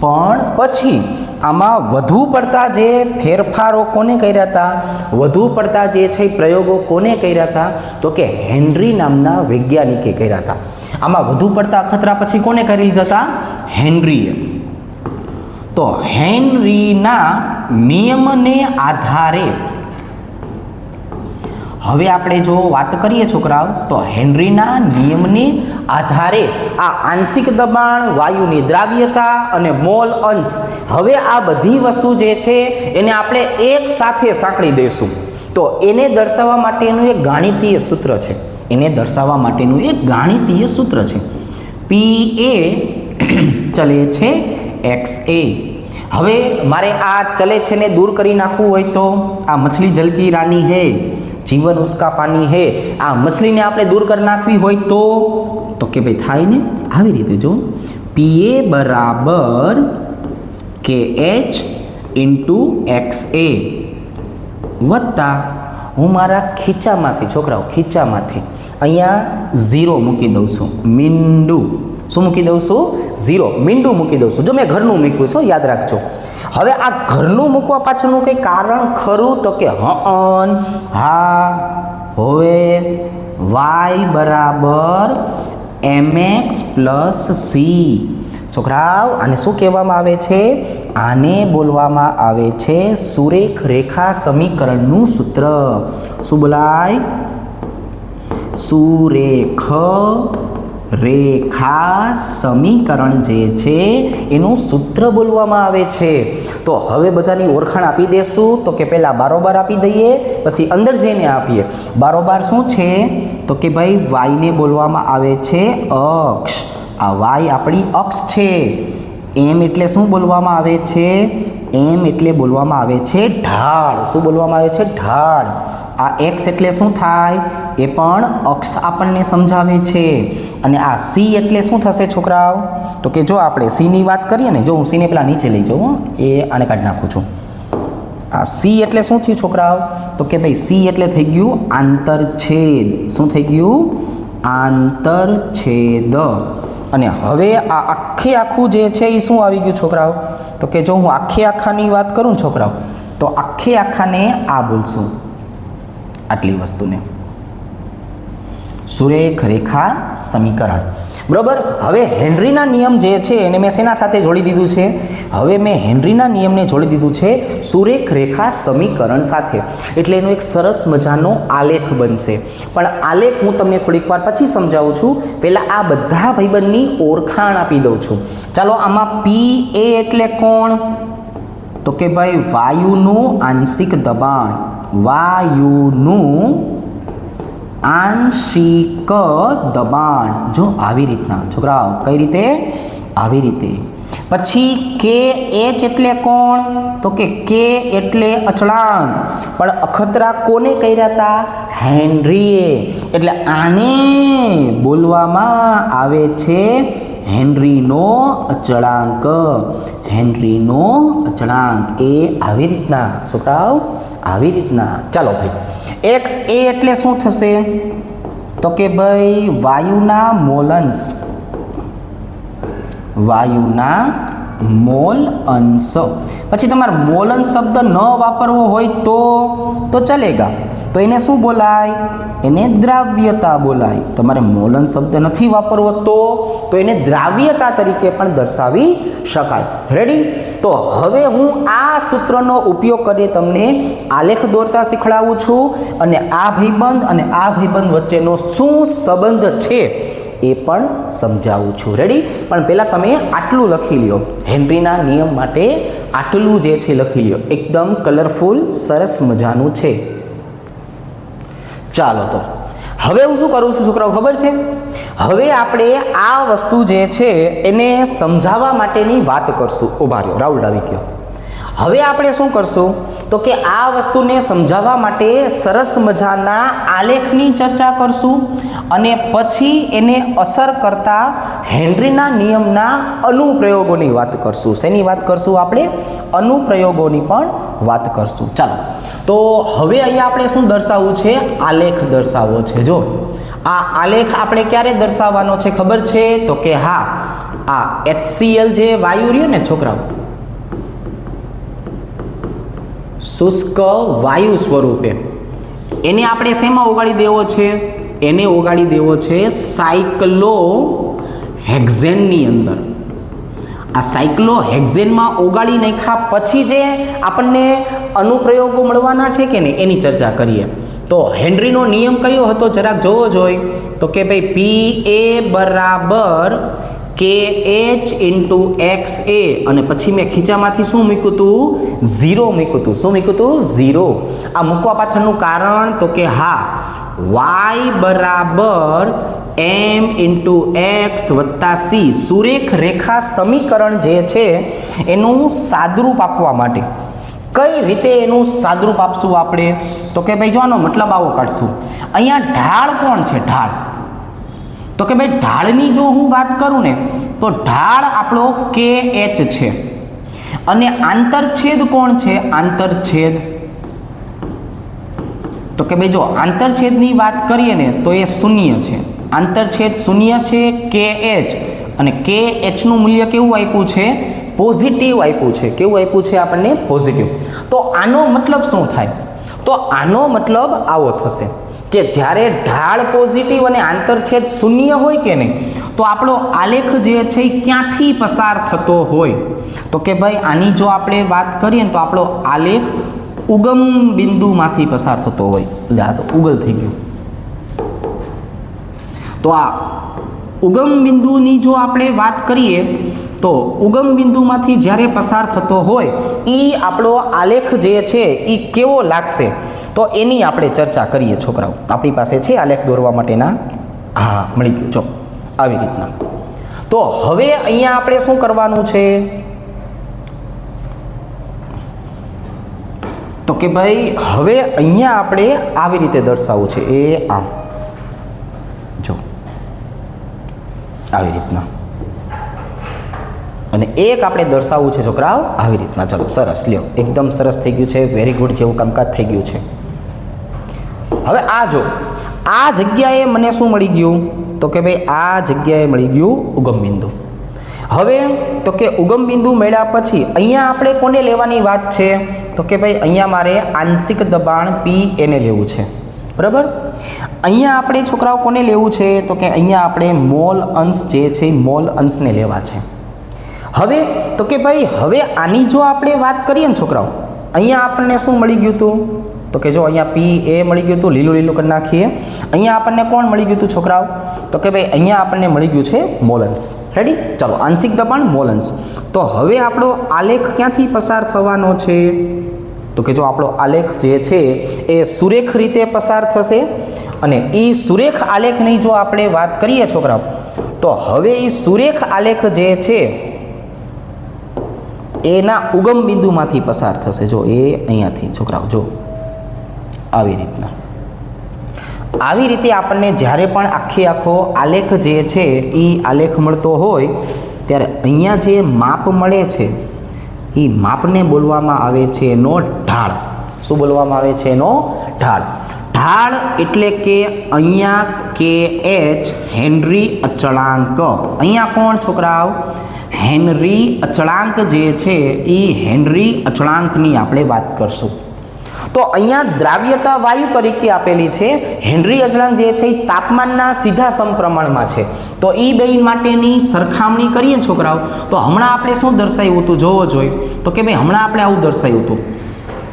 પણ પછી આમાં વધુ પડતા જે ફેરફારો કોને કર્યા હતા? વધુ પડતા જે છે પ્રયોગો કોને કર્યા હતા? તો કે હેનરી નામના વૈજ્ઞાનિકે કર્યા હતા. આમાં વધુ પડતા અખતરા પછી કોને કરી લીધા હતા? હેનરીએ. તો હેનરીના નિયમને આધારે હવે આપણે જો વાત કરીએ છોકરાઓ, તો હેનરીના નિયમને આધારે આ આંશિક દબાણ, વાયુની દ્રાવ્યતા અને મોલ અંશ, હવે આ બધી વસ્તુ જે છે એને આપણે એક સાથે સાંકળી દઈશું. તો એને દર્શાવવા માટેનું એક ગાણિતીય સૂત્ર છે. પી એ ચલે છે એક્સ એ. હવે મારે આ ચલે છે ને દૂર કરી નાખવું હોય તો, આ મછલી જલકી રાની હે, જીવન ઉસકા પાની હે, આ મછલીને આપણે દૂર કરી નાખવી હોય તો કે ભાઈ થાય ને આવી રીતે. જો પી એ બરાબર કે એચ ઇન્ટુ એક્સ એ વત્તા હું મારા ખીચામાંથી, છોકરાઓ ખીચામાંથી અહીંયા 0 મૂકી દઉં છું. મીંડું શું મૂકી દઉં છું? 0. મીંડું મૂકી દઉં છું. જો મેં ઘરનું મૂક્યું છે, યાદ રાખજો. હવે આ ઘરનું મૂકવા પાછળનું કંઈ કારણ ખરું? તો કે હા. હવે વાય બરાબર mx પ્લસ સી. છોકરાઓ આને શું કહેવામાં આવે છે? આને બોલવામાં આવે છે સુરેખ રેખા સમીકરણનું સૂત્ર. શું બોલાય? સુરેખ રેખા સમીકરણ જે છે એનું સૂત્ર બોલવામાં આવે છે. તો હવે બધાની ઓળખાણ આપી દેશું. તો કે પહેલાં બારોબાર આપી દઈએ, પછી અંદર જઈને આપીએ. બારોબાર શું છે? તો કે ભાઈ વાયને બોલવામાં આવે છે અક્ષ. આ વાય આપણી અક્ષ છે. એમ એટલે શું બોલવામાં આવે છે? એમ એટલે બોલવામાં આવે છે ઢાળ. શું બોલવામાં આવે છે? ઢાળ. આ એક્સ એટલે શું થાય? એ પણ અક્ષ આપણને સમજાવે છે. અને આ સી એટલે શું થશે છોકરાઓ? તો કે જો આપણે સીની વાત કરીએ ને, જો હું સીને પેલા નીચે લઈ જાઉં, એ આને કાઢી નાખું છું. આ સી એટલે શું થયું છોકરાઓ? તો કે ભાઈ સી એટલે થઈ ગયું આંતરછેદ. શું થઈ ગયું? આંતરછેદ. અને હવે આ આખે આખું જે છે એ શું આવી ગયું છોકરાઓ? તો કે જો હું આખે આખાની વાત કરું છોકરાઓ, તો આખાને આ બોલશું, આટલી વસ્તુને સુરેખ રેખા સમીકરણ. બરાબર. હવે હેનરીના નિયમ જે છે એને મેં શેના સાથે જોડી દીધું છે? હવે મેં હેનરીના નિયમને જોડી દીધું છે સુરેખ રેખા સમીકરણ સાથે. એટલે એનો એક સરસ મજાનો આલેખ બનશે. પણ આલેખ હું તમને થોડીક વાર પછી સમજાવું છું. પહેલાં આ બધા ભાઈબંધની ઓળખાણ આપી દઉં છું. ચાલો, આમાં પી એ એટલે કોણ? તો કે ભાઈ વાયુનું આંશિક દબાણ. વાયુનું આંશિક દબાણ. જો આવી રીતના છોકરાઓ, કઈ રીતે? આવી રીતે. પછી કે એચ એટલે કોણ? તો કે એટલે અચળાંક. પણ અખતરા કોને કર્યા હતા? હેનરીએ. એટલે આને બોલવામાં આવે છે હેનરીનો અચળાંક. હેનરીનો અચળાંક એ આવી રીતના છોકરાઓ, આવી રીતના. ચાલો ભાઈ, એક્સ એ એટલે શું થશે? તો કે ભાઈ વાયુના મોલ અંશ. વાયુના મોલ અંશ. પછી તમારે મોલ અંશ શબ્દ ન વાપરવો હોય તો ચલેગા. તો એને શું બોલાય? એને દ્રાવ્યતા બોલાય. તમારે મોલ અંશ શબ્દ નથી વાપરવો તો એને દ્રાવ્યતા તરીકે પણ દર્શાવી શકાય. રેડી? તો હવે હું આ સૂત્રનો ઉપયોગ કરી તમને આલેખ દોરતા શીખડાવું છું અને આ ભાઈબંધ અને આ ભાઈબંધ વચ્ચેનો શું સંબંધ છે એ પણ સમજાવું છું. રેડી? પણ પહેલાં તમે આટલું લખી લ્યો. હેનરીના નિયમ માટે આટલું જે છે લખી લ્યો. એકદમ કલરફુલ સરસ મજાનું છે. ચાલો, તો હવે હું શું કરું છું છોકરાઓ ખબર છે? હવે આપણે આ વસ્તુ જે છે એને સમજાવવા માટેની વાત કરશું. ઉભા રહ્યો, રાહુલ આવી ગયો. હવે આપણે શું કરશું? તો કે આ વસ્તુને સમજાવવા માટે સરસ મજાના આલેખની ચર્ચા કરશું અને પછી એને અસર કરતા હેનરીના નિયમના અનુપ્રયોગોની વાત કરશું. શેની વાત કરશું આપણે? અનુપ્રયોગોની પણ વાત કરશું. ચાલો, તો હવે અહીંયા આપણે શું દર્શાવવું છે? આલેખ દર્શાવવો છે. જો આ આલેખ આપણે ક્યારે દર્શાવવાનો છે ખબર છે? તો કે હા, આ HCl જે વાયુ રહ્યો ને છોકરાઓ, શુષ્ક વાયુ સ્વરૂપે, એને આપણે શેમાં ઓગાળી દેવો છે? એને ઓગાળી દેવો છે સાયક્લોહેક્ઝેનની અંદર. આ સાયક્લોહેક્ઝેનમાં ઓગાળી નાખ્યા પછી જે આપણને અનુપ્રયોગો મળવાના છે કે નહીં એની ચર્ચા કરીએ. તો હેનરીનો નિયમ કયો હતો જરાક જોવો જોઈએ. તો કે ભાઈ પી એ બરાબર KH ઇન્ટુ XA અને પછી મેં ખીચામાંથી શું મૂક્યું હતું? 0 મૂક્યું હતું. શું મૂક્યું હતું? 0. આ મૂકવા પાછળનું કારણ તો કે હા, Y બરાબર M ઇન્ટુ X વત્તા C સુરેખ રેખા સમીકરણ જે છે એનું સાદરૂપ આપવા માટે કઈ રીતે એનું સાદરૂપ આપશું આપણે? તો કે ભાઈ જો આનો મતલબ આવો કાઢશું. અહીંયા ઢાળ કોણ છે? ઢાળ. તો કે ભાઈ ઢાળની જો હું વાત કરું ને તો ઢાળ આપણો KH છે અને આંતરછેદ કોણ છે? આંતરછેદ. તો કે ભાઈ જો આંતરછેદની વાત કરીએ ને તો એ શૂન્ય છે. આંતરછેદ શૂન્ય છે, KH, અને KH નું મૂલ્ય કેવું આપ્યું છે? પોઝિટિવ આપ્યું છે. કેવું આપ્યું છે આપણને? પોઝિટિવ. તો આનો મતલબ શું થાય? તો આનો મતલબ આવો થશે કે જ્યારે ઢાળ પોઝિટિવ અને આંતરછેદ શૂન્ય હોય કે નહીં તો આપણો આલેખ જે છે એ ક્યાંથી પસાર થતો હોય? તો કે ભાઈ આની જો આપણે વાત કરીએ તો આપણો આલેખ ઉગમ બિંદુમાંથી પસાર થતો હોય. એટલે આ તો ઉગલ થઈ ગયું. તો આ ઉગમ બિંદુની જો આપણે વાત કરીએ તો ઉગમ બિંદુમાંથી જ્યારે પસાર થતો હોય એ આપણો આલેખ જે છે એ કેવો લાગશે તો એની આપણે ચર્ચા કરીએ છોકરાઓ. આપણી પાસે છે આલેખ દોરવા માટેના. હા, મળી ગયું. જો આવી રીતના. તો હવે અહીંયા આપણે શું કરવાનું છે? તો કે ભાઈ હવે અહીંયા આપણે આવી રીતે દર્શાવવું છે. એ આમ જો આવી રીતના. અને એક આપણે દર્શાવવું છે છોકરાઓ આવી રીતના. ચલો સરસ, લ્યો એકદમ સરસ થઈ ગયું છે. વેરી ગુડ જેવું કામકાજ થઈ ગયું છે. હવે આ જો આ જગ્યાએ મને શું મળી ગયું? તો કે ભાઈ આ જગ્યાએ મળી ગયું ઉગમ બિંદુ. હવે તો કે ઉગમ બિંદુ મળ્યા પછી અહીંયા આપણે કોને લેવાની વાત છે? તો કે ભાઈ અહીંયા મારે આંશિક દબાણ પી એને લેવું છે, બરાબર. અહીંયા આપણે છોકરાઓ કોને લેવું છે તો કે અહીંયા આપણે મોલ અંશ જે છે મોલ અંશને લેવા છે. હવે તો કે ભાઈ હવે આની જો આપણે વાત કરીએ ને છોકરાઓ, અહીંયા આપણને શું મળી ગયું હતું તો કે જો અહીંયા પી એ મળી ગયું હતું, લીલું લીલું કરી નાખીએ. અહીંયા આપણને કોણ મળી ગયું હતું છોકરાઓ તો કે ભાઈ અહીંયા આપણને મળી ગયું છે મોલ અંશ. રેડી, ચાલો આંશિક દબાણ મોલ અંશ. તો હવે આપણો આલેખ ક્યાંથી પસાર થવાનો છે તો કે જો આપણો આલેખ જે છે એ સુરેખ રીતે પસાર થશે. અને એ સુરેખ આલેખની જો આપણે વાત કરીએ છોકરાઓ તો હવે એ સુરેખ આલેખ જે છે એના ઉગમ બિંદુમાંથી પસાર થશે. જો એ અહીંયાથી છોકરાઓ જો આવી રીતના, આવી રીતે આપણને જ્યારે પણ આખો આલેખ જે છે એ આલેખ મળતો હોય ત્યારે અહીંયા જે માપ મળે છે એ માપને બોલવામાં આવે છે એનો ઢાળ. શું બોલવામાં આવે છે? એનો ઢાળ. ઢાળ એટલે કે અહીંયા કે એચ હેનરી અચળાંક. અહીંયા કોણ છોકરાઓ? હેનરી અચળાંક જે છે એ હેનરી અચળાંકની આપણે વાત કરશું. તો અહીંયા દ્રાવ્યતા વાયુ તરીકે આપેલી છે. હેનરી અચળાંક જે છે એ તાપમાનના સીધા સમપ્રમાણમાં છે. તો એ બે માટેની સરખામણી કરીએ છોકરાઓ તો હમણાં આપણે શું દર્શાવ્યું હતું જોવો જોઈએ તો કે ભાઈ હમણાં આપણે આવું દર્શાવ્યું હતું,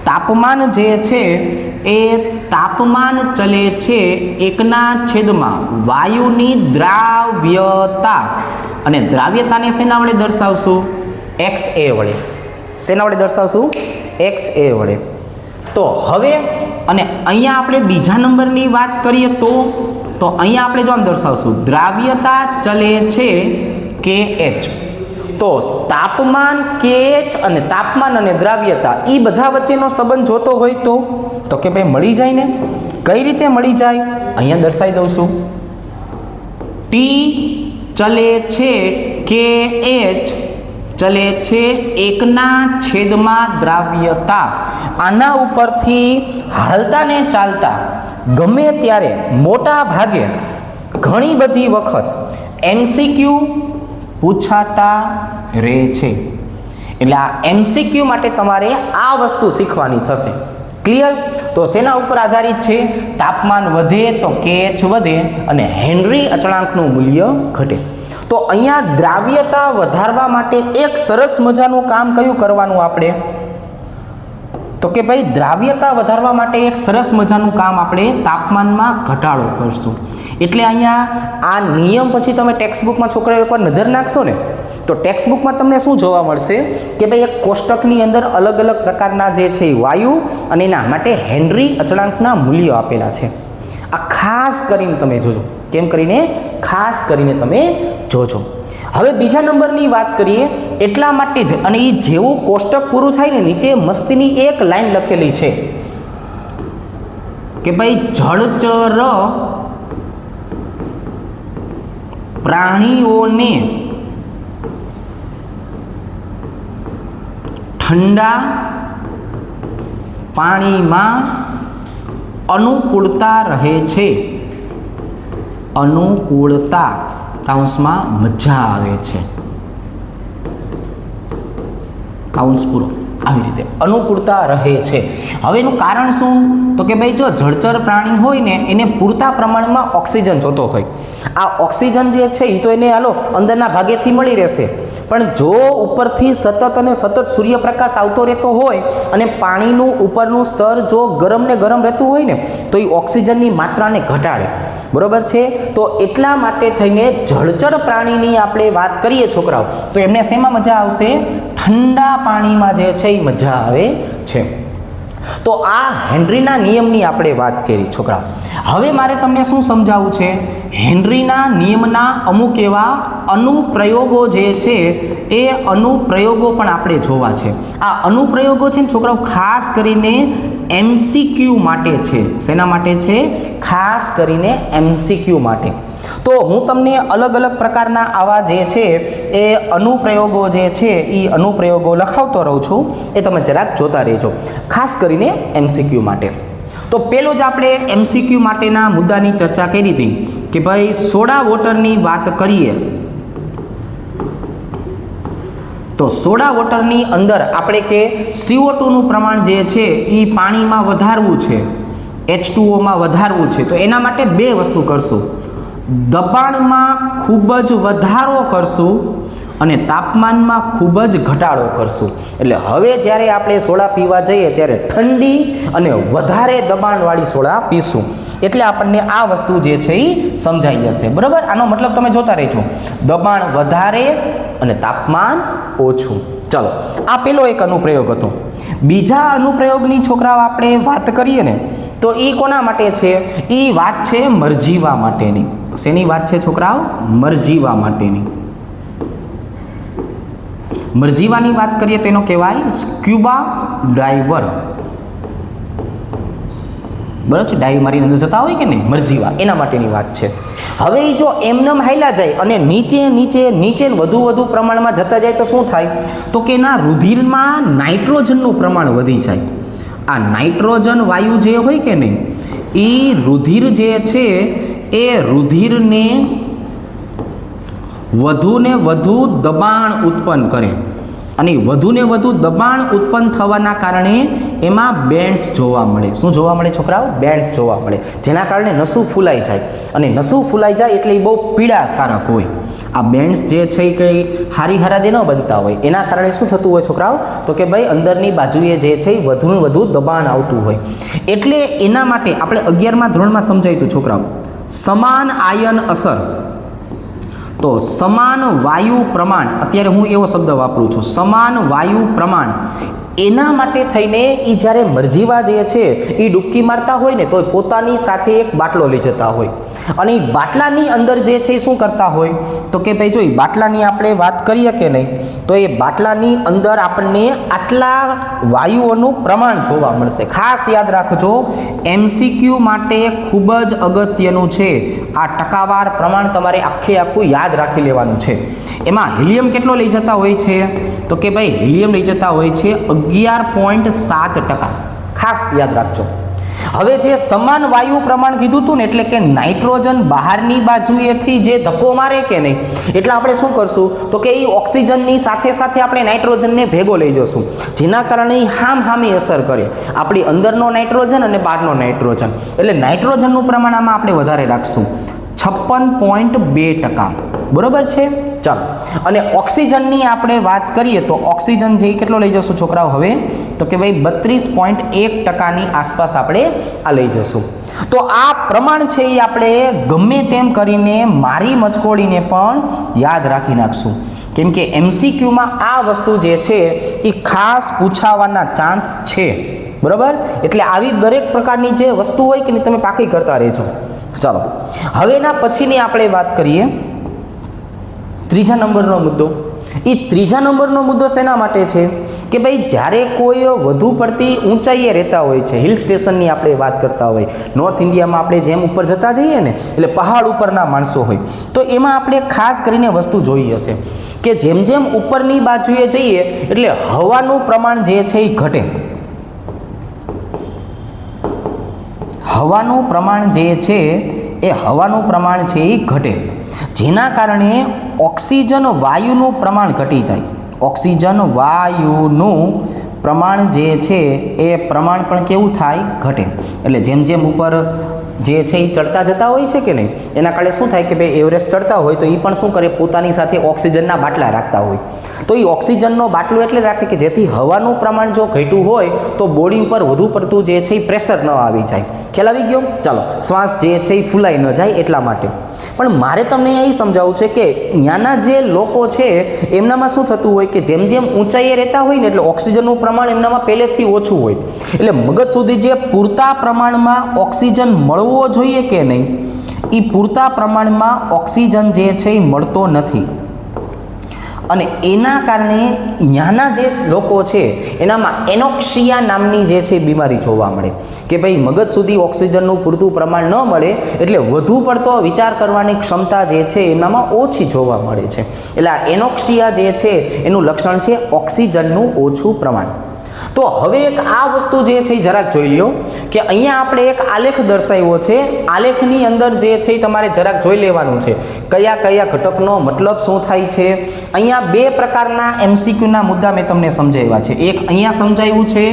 તાપમાન જે છે એ તાપમાન ચલે છે 1/છેદમાં વાયુની દ્રાવ્યતા. અને દ્રાવ્યતાને શેના વડે દર્શાવશું? XA વડે. શેના વડે દર્શાવશું? XA વડે. તો હવે અને અહીંયા આપણે બીજા નંબરની વાત કરીએ તો અહીંયા આપણે જો આમ દર્શાવશું દ્રાવ્યતા ચલે છે KH. તો તાપમાન KH અને તાપમાન અને દ્રાવ્યતા એ બધા વચ્ચેનો સંબંધ જોતો હોય તો કે ભાઈ મળી જાય ને. કઈ રીતે મળી જાય? અહીંયા દર્શાવી દઉં છું. T ચલે છે KH ચલે છે 1/છેદમાં દ્રાવ્યતા. આના ઉપરથી હાલતા ને ચાલતા ગમે ત્યારે મોટા ભાગે ઘણી બધી વખત MCQ પૂછાતા રહે છે. એટલે આ MCQ માટે તમારે આ વસ્તુ શીખવાની થશે. ક્લિયર? તો શેના ઉપર આધારિત છે? તાપમાન વધે તો KH વધે અને હેનરી અચળાંકનું મૂલ્ય ઘટે. તો અહીંયા દ્રાવ્યતા વધારવા માટે એક સરસ મજાનું કામ કયું કરવાનું આપણે તો કે ભાઈ દ્રાવ્યતા વધારવા માટે એક સરસ મજાનું કામ આપણે તાપમાનમાં ઘટાડો કરશું. એટલે અહીંયા આ નિયમ પછી તમે ટેક્સ્ટબુકમાં છોકરાઓ એકવાર નજર નાખશો ને તો ટેક્સ્ટબુકમાં તમને શું જોવા મળશે કે ભાઈ એક કોષ્ટકની અંદર અલગ અલગ પ્રકારના જે છે વાયુ અને એના માટે હેનરી અચળાંકના મૂલ્યો આપેલા છે. આ ખાસ કરીને તમે જોજો. કેમ કરીને? ખાસ કરીને તમે જોજો. હવે બીજા નંબરની વાત કરીએ એટલા માટે જ, અને એ જેવું કોષ્ટક પૂરું થાય ને નીચે મસ્તીની એક લાઈન લખેલી છે કે ભાઈ જળચર પ્રાણીઓને ઠંડા પાણીમાં અનુકૂળતા રહે છે. અનુકૂળતા કાઉન્સમાં મજા આવે છે. કાઉન્સ પૂરો. આવી રીતે અનુકૂળતા રહે છે. હવે એનું કારણ શું તો કે ભાઈ જો જળચર પ્રાણી હોય ને એને પૂરતા પ્રમાણમાં ઓક્સિજન જોતો હોય. આ ઓક્સિજન જે છે એ તો એને હાલો અંદરના ભાગેથી મળી રહેશે, પણ જો ઉપરથી સતત અને સતત સૂર્યપ્રકાશ આવતો રહેતો હોય અને પાણીનું ઉપરનું સ્તર જો ગરમ ને ગરમ રહેતું હોય ને તો એ ઓક્સિજનની માત્રાને ઘટાડે. બરોબર છે? તો એટલા માટે થઈને જળચર પ્રાણીની આપણે વાત કરીએ છોકરાઓ તો એમને શેમાં મજા આવશે? ઠંડા પાણીમાં જે છે એ મજા આવે છે. તો આ હેનરીના નિયમની આપણે વાત કરી છોકરાઓ. હવે મારે તમને શું સમજાવવું છે? હેનરીના નિયમના અમુક એવા અનુપ્રયોગો જે છે એ અનુપ્રયોગો પણ આપણે જોવા છે. આ અનુપ્રયોગો છે ને છોકરાઓ ખાસ કરીને MCQ માટે છે. શેના માટે છે? ખાસ કરીને MCQ માટે. તો હું તમને અલગ અલગ પ્રકારના આવા જે છે એ અનુપ્રયોગો જે છે એ અનુપ્રયોગો લખાવતો રહું છું, એ તમે જરાક જોતા રહેજો ખાસ કરીને MCQ માટે. તો પેલો જ આપણે MCQ માટેના મુદ્દાની ચર્ચા કરી હતી કે ભાઈ સોડા વોટરની વાત કરીએ તો સોડા વોટરની અંદર આપણે કે CO2નું પ્રમાણ જે છે એ પાણીમાં વધારવું છે, H2Oમાં વધારવું છે, તો એના માટે બે વસ્તુ કરશું. દબાણમાં ખૂબ જ વધારો કરશું અને તાપમાનમાં ખૂબ જ ઘટાડો કરશું. એટલે હવે જ્યારે આપણે સોડા પીવા જઈએ ત્યારે ઠંડી અને વધારે દબાણવાળી સોડા પીશું. એટલે આપણને આ વસ્તુ જે છે એ સમજાઈ જશે. બરાબર, આનો મતલબ તમે જોતા રહેજો, દબાણ વધારે અને તાપમાન ઓછું. ચાલો, આ પેલો એક અનુપ્રયોગ હતો. બીજા અનુપ્રયોગની છોકરાઓ આપણે વાત કરીએ ને તો એ કોના માટે છે? એ વાત છે મરજીવા માટેની. શેની વાત છે છોકરાઓ? મરજીવા માટેની. મરજીવાની વાત કરીએ તેનો કહેવાય સ્ક્યુબા ડાઈવર. બરાબર છે, ડાઈવ મારીને અંદર જતા હોય કે નહીં, મરજીવા, એના માટેની વાત છે. હવે જો એમનેમ હાલ્યા જાય અને નીચે વધુ પ્રમાણમાં જતા જાય તો શું થાય? તો કે એના રુધિરમાં નાઇટ્રોજનનું પ્રમાણ વધી જાય. આ નાઇટ્રોજન વાયુ જે હોય કે નહીં, એ રુધિર જે છે એ રુધિરને વધુને વધુ દબાણ ઉત્પન્ન કરે અને વધુને વધુ દબાણ ઉત્પન્ન થવાના કારણે એમાં બેન્ડ્સ જોવા મળે. શું જોવા મળે છોકરાઓ? બેન્ડ્સ જોવા મળે, જેના કારણે નસું ફૂલાઈ જાય. અને નસું ફૂલાઈ જાય એટલે એ બહુ પીડાકારક હોય. આ બેન્ડ્સ જે છે એ કંઈ હારી હરાદે ન બનતા હોય. એના કારણે શું થતું હોય છોકરાઓ? તો કે ભાઈ અંદરની બાજુએ જે છે એ વધુને વધુ દબાણ આવતું હોય. એટલે એના માટે આપણે 11મા ધોરણમાં સમજાયું હતું છોકરાઓ, સમાન આયન અસર. તો સમાન વાયુ પ્રમાણ, અત્યારે હું એવો શબ્દ વાપરું છું, સમાન વાયુ પ્રમાણ. એના માટે થઈને એ જ્યારે મરજીવા જે છે એ ડૂબકી મારતા હોય ને તો પોતાની સાથે એક બાટલો લઈ જતા હોય અને એ બાટલાની અંદર જે છે એ શું કરતા હોય? તો કે ભાઈ જો એ બાટલાની આપણે વાત કરીએ કે નહીં, તો એ બાટલાની અંદર આપણને આટલા વાયુઓનું પ્રમાણ જોવા મળશે. ખાસ યાદ રાખજો, MCQ માટે ખૂબ જ અગત્યનું છે. આ ટકાવાર પ્રમાણ તમારે આખું યાદ રાખી લેવાનું છે. એમાં હિલિયમ કેટલો લઈ જતા હોય છે? તો કે ભાઈ હિલિયમ લઈ જતા હોય છે 11.7%. ખાસ યાદ રાખજો. હવે જે સમાન વાયુ પ્રમાણ કીધું હતું ને, એટલે કે નાઇટ્રોજન બહારની બાજુએથી જે ધક્કો મારે કે નહીં, એટલે આપણે શું કરશું? તો કે એ ઓક્સિજનની સાથે આપણે નાઇટ્રોજનને ભેગો લઈ જશું, જેના કારણે એ હામી અસર કરે આપણી અંદરનો નાઇટ્રોજન અને બહારનો નાઇટ્રોજન. એટલે નાઇટ્રોજનનું પ્રમાણ આમાં આપણે વધારે રાખશું, 56.2%. બરોબર છે? ચાલો, અને ઓક્સિજનની આપણે વાત કરીએ તો ઓક્સિજન જે કેટલો લઈ જશું છોકરાઓ હવે? તો કે ભાઈ 32.1%ની આસપાસ આપણે આ લઈ જશું. તો આ પ્રમાણ છે એ આપણે ગમે તેમ કરીને મારી મચકોડીને પણ યાદ રાખી નાખશું, કેમ કે MCQમાં આ વસ્તુ જે છે એ ખાસ પૂછાવાના ચાન્સ છે. બરાબર? એટલે આવી દરેક પ્રકારની જે વસ્તુ હોય કે તમે પાકી કરતા રહેજો. ચાલો, હવે એના પછીની આપણે વાત કરીએ ત્રીજા નંબરનો મુદ્દો. એ ત્રીજા નંબરનો મુદ્દો શેના માટે છે? કે ભાઈ જ્યારે કોઈ વધુ પડતી ઊંચાઈએ રહેતા હોય છે, હિલ સ્ટેશનની આપણે વાત કરતા હોય, નોર્થ ઇન્ડિયામાં આપણે જેમ ઉપર જતા જઈએ ને, એટલે પહાડ ઉપરના માણસો હોય, તો એમાં આપણે ખાસ કરીને વસ્તુ જોઈ હશે કે જેમ જેમ ઉપરની બાજુએ જઈએ એટલે હવાનું પ્રમાણ જે છે એ ઘટે. હવાનું પ્રમાણ જે છે એ ઘટે, જેના કારણે ઓક્સિજન વાયુનું પ્રમાણ ઘટી જાય. ઓક્સિજન વાયુનું પ્રમાણ જે છે એ પ્રમાણ પણ કેવું થાય? ઘટે. એટલે જેમ જેમ ઉપર જે છે એ ચડતા જતા હોય છે કે નહીં, એના કારણે શું થાય કે ભાઈ એવરેસ્ટ ચડતા હોય તો એ પણ શું કરે? પોતાની સાથે ઓક્સિજનના બાટલા રાખતા હોય. તો એ ઓક્સિજનનો બાટલો એટલે રાખે કે જેથી હવાનું પ્રમાણ જો ઘટ્યું હોય તો બોડી ઉપર વધુ પડતું જે છે એ પ્રેશર ન આવી જાય. ખ્યાલ આવી ગયો? ચાલો, શ્વાસ જે છે એ ફૂલાઈ ન જાય એટલા માટે. પણ મારે તમને અહીં સમજાવવું છે કે ત્યાંના જે લોકો છે એમનામાં શું થતું હોય કે જેમ જેમ ઊંચાઈએ રહેતા હોય ને એટલે ઓક્સિજનનું પ્રમાણ એમનામાં પહેલેથી ઓછું હોય, એટલે મગજ સુધી જે પૂરતા પ્રમાણમાં ઓક્સિજન મળવું જોઈએ કે નહીં, એ પૂરતા પ્રમાણમાં ઓક્સિજન જે છે એ મળતો નથી. અને એના કારણે ત્યાંના જે લોકો છે એનામાં એનોક્સિયા નામની જે છે બીમારી જોવા મળે કે ભાઈ મગજ સુધી ઓક્સિજનનું પૂરતું પ્રમાણ ન મળે એટલે વધુ પડતો વિચાર કરવાની ક્ષમતા જે છે એનામાં ઓછી જોવા મળે છે. એટલે આ એનોક્સિયા જે છે એનું લક્ષણ છે ઓક્સિજનનું ઓછું પ્રમાણ. તો હવે એક આ વસ્તુ જે છે એ જરાક જોઈ લ્યો કે અહીંયા આપણે એક આલેખ દર્શાવ્યો છે. આલેખની અંદર જે છે એ તમારે જરાક જોઈ લેવાનું છે કયા કયા ઘટકનો મતલબ શું થાય છે. અહીંયા બે પ્રકારના MCQના મુદ્દા મેં તમને સમજાવ્યા છે. એક અહીંયા સમજાવ્યું છે,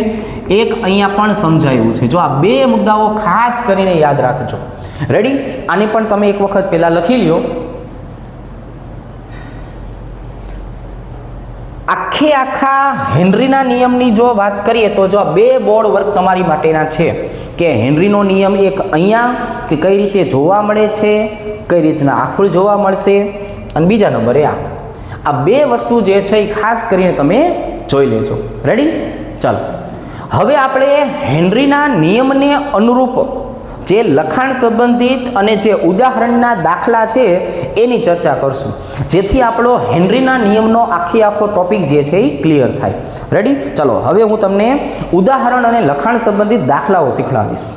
એક અહીંયા પણ સમજાવ્યું છે. જો આ બે મુદ્દાઓ ખાસ કરીને યાદ રાખજો. રેડી? આને પણ તમે એક વખત પહેલા લખી લ્યો. આખા હેનરીના નિયમની જો વાત કરીએ તો જો બે બોર્ડ વર્ક તમારી માટેના છે કે હેનરીનો નિયમ એક અહીંયા કે કઈ રીતે જોવા મળે છે, કઈ રીતના આખું જોવા મળશે, અને બીજા નંબરે આ બે વસ્તુ જે છે એ ખાસ કરીને તમે જોઈ લેજો. રેડી? ચાલો હવે આપણે હેનરીના નિયમને અનુરૂપ જે લખાણ સંબંધિત અને જે ઉદાહરણના દાખલા છે એની ચર્ચા કરશું, જેથી આપણો હેનરીના નિયમનો આખો ટોપિક જે છે એ ક્લિયર થાય. રેડી? ચલો હવે હું તમને ઉદાહરણ અને લખાણ સંબંધિત દાખલાઓ શીખવાડીશ.